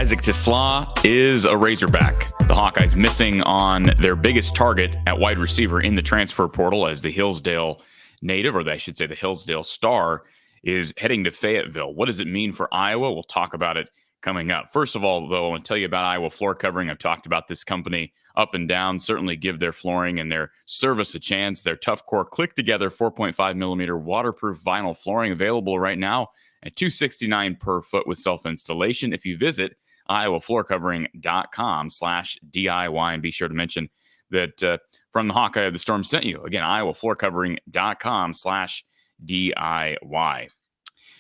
Isaac TESLAA is a Razorback. The Hawkeyes missing on their biggest target at wide receiver in the transfer portal as the Hillsdale native, or I should say the Hillsdale star, is heading to Fayetteville. What does it mean for Iowa? We'll talk about it coming up. First of all, though, I want to tell you about Iowa Floor Covering. I've talked about this company up and down. Certainly give their flooring and their service a chance. Their Tough Core Click Together 4.5 millimeter waterproof vinyl flooring available right now at $269 per foot with self-installation. If you visit iowafloorcovering.com/DIY, and be sure to mention that From the Hawkeye of the Storm sent you. Again, iowafloorcovering.com/DIY.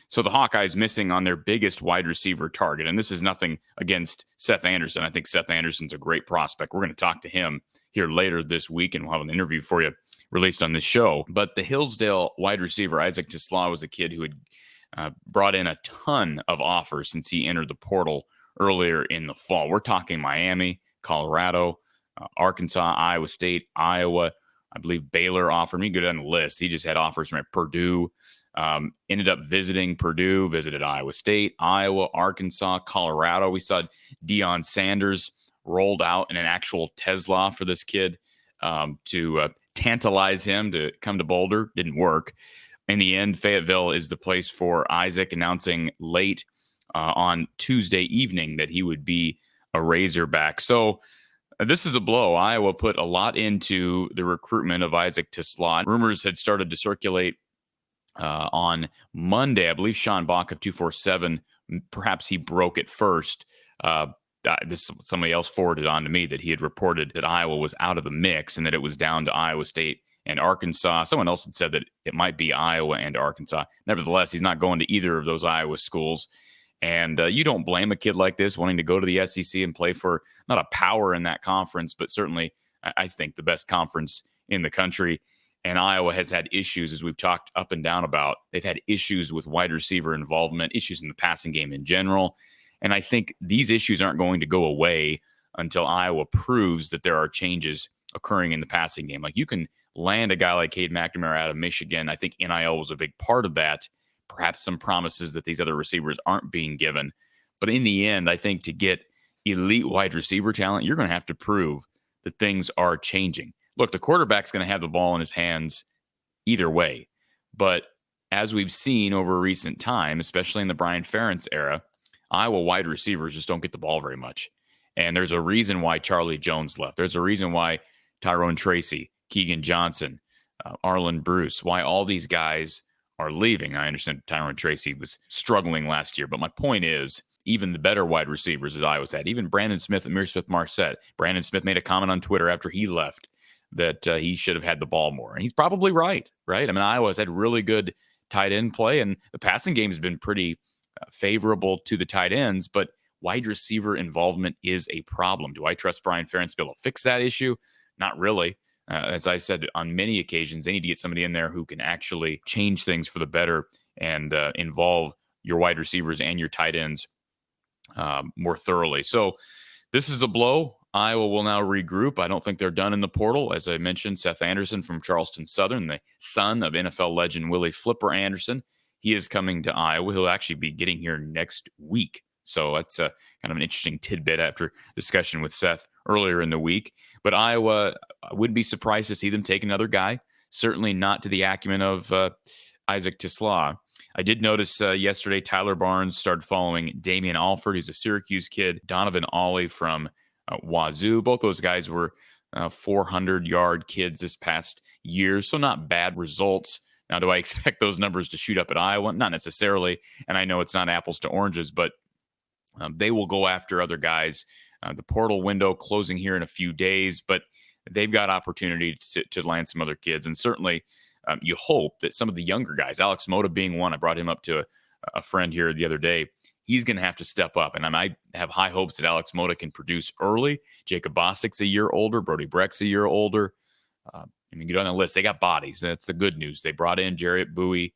So the Hawkeyes missing on their biggest wide receiver target. And this is nothing against Seth Anderson. I think Seth Anderson's a great prospect. We're going to talk to him here later this week, and we'll have an interview for you released on this show. But the Hillsdale wide receiver, Isaac TESLAA, was a kid who had brought in a ton of offers since he entered the portal earlier in the fall. We're talking Miami, Colorado, Arkansas, Iowa State, Iowa. I believe Baylor offered me. Go down the list. He just had offers from Purdue. Ended up visiting Purdue, visited Iowa State, Iowa, Arkansas, Colorado. We saw Deion Sanders rolled out in an actual TESLAA for this kid to tantalize him to come to Boulder. Didn't work. In the end, Fayetteville is the place for Isaac, announcing late on Tuesday evening that he would be a Razorback. So this is a blow. Iowa put a lot into the recruitment of Isaac TESLAA. Rumors had started to circulate on Monday. I believe Sean Bach of 247, perhaps he broke it first. Somebody else forwarded on to me that he had reported that Iowa was out of the mix and that it was down to Iowa State and Arkansas. Someone else had said that it might be Iowa and Arkansas. Nevertheless, he's not going to either of those Iowa schools. And you don't blame a kid like this wanting to go to the SEC and play for not a power in that conference, but certainly I think the best conference in the country. And Iowa has had issues, as we've talked up and down about. They've had issues with wide receiver involvement, issues in the passing game in general. And I think these issues aren't going to go away until Iowa proves that there are changes occurring in the passing game. Like, you can land a guy like Cade McNamara out of Michigan. I think NIL was a big part of that. Perhaps some promises that these other receivers aren't being given. But in the end, I think to get elite wide receiver talent, you're going to have to prove that things are changing. Look, the quarterback's going to have the ball in his hands either way. But as we've seen over recent time, especially in the Brian Ferentz era, Iowa wide receivers just don't get the ball very much. And there's a reason why Charlie Jones left. There's a reason why Tyrone Tracy, Keegan Johnson, Arlen Bruce, why all these guys are leaving. I understand Tyrone Tracy was struggling last year, but my point is, even the better wide receivers as Iowa's had, even Brandon Smith, Amir Smith-Marset. Brandon Smith made a comment on Twitter after he left that he should have had the ball more. And he's probably right? I mean, Iowa's had really good tight end play, and the passing game has been pretty favorable to the tight ends, but wide receiver involvement is a problem. Do I trust Brian Ferentz to be able to fix that issue? Not really. As I said on many occasions, they need to get somebody in there who can actually change things for the better and involve your wide receivers and your tight ends more thoroughly. So this is a blow. Iowa will now regroup. I don't think they're done in the portal. As I mentioned, Seth Anderson from Charleston Southern, the son of NFL legend Willie Flipper Anderson, he is coming to Iowa. He'll actually be getting here next week. So that's kind of an interesting tidbit after discussion with Seth earlier in the week. But Iowa, I wouldn't be surprised to see them take another guy. Certainly not to the acumen of Isaac TESLAA. I did notice yesterday Tyler Barnes started following Damian Alford, who's a Syracuse kid, Donovan Ollie from Wazoo. Both those guys were 400-yard kids this past year, so not bad results. Now, do I expect those numbers to shoot up at Iowa? Not necessarily, and I know it's not apples to oranges, but they will go after other guys. The portal window closing here in a few days, but they've got opportunity to land some other kids, and certainly you hope that some of the younger guys, Alex Mota being one, I brought him up to a friend here the other day, he's going to have to step up. And I have high hopes that Alex Mota can produce early. Jacob Bostic's a year older. Brody Breck's a year older. I mean, get on the list. They got bodies. That's the good news. They brought in Jarrett Bowie.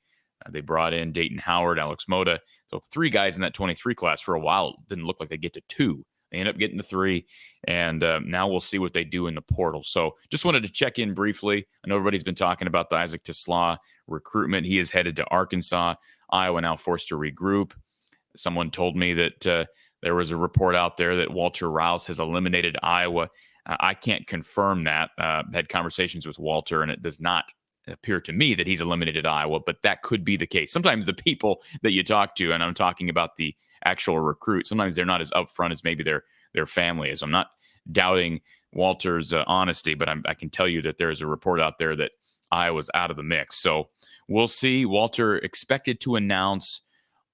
They brought in Dayton Howard, Alex Mota. So 3 guys in that 23 class. For a while, it didn't look like they'd get to 2. They end up getting to 3, and now we'll see what they do in the portal. So just wanted to check in briefly. I know everybody's been talking about the Isaac TESLAA recruitment. He is headed to Arkansas. Iowa now forced to regroup. Someone told me that There was a report out there that Walter Rouse has eliminated Iowa. I can't confirm that. Had conversations with Walter, and it does not appear to me that he's eliminated Iowa, but that could be the case. Sometimes the people that you talk to, and I'm talking about the actual recruit, sometimes they're not as upfront as maybe their family is. I'm not doubting Walter's honesty, but I can tell you that there's a report out there that Iowa's out of the mix. So we'll see. Walter expected to announce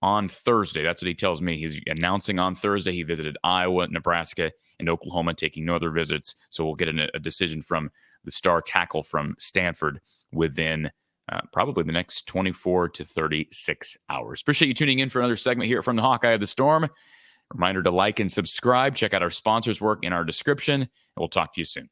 on Thursday. That's what he tells me. He's announcing on Thursday. He visited Iowa, Nebraska, and Oklahoma, taking no other visits. So we'll get a decision from the star tackle from Stanford within probably the next 24 to 36 hours. Appreciate you tuning in for another segment here from the Hawkeye of the Storm. Reminder to like and subscribe. Check out our sponsors' work in our description, and we'll talk to you soon.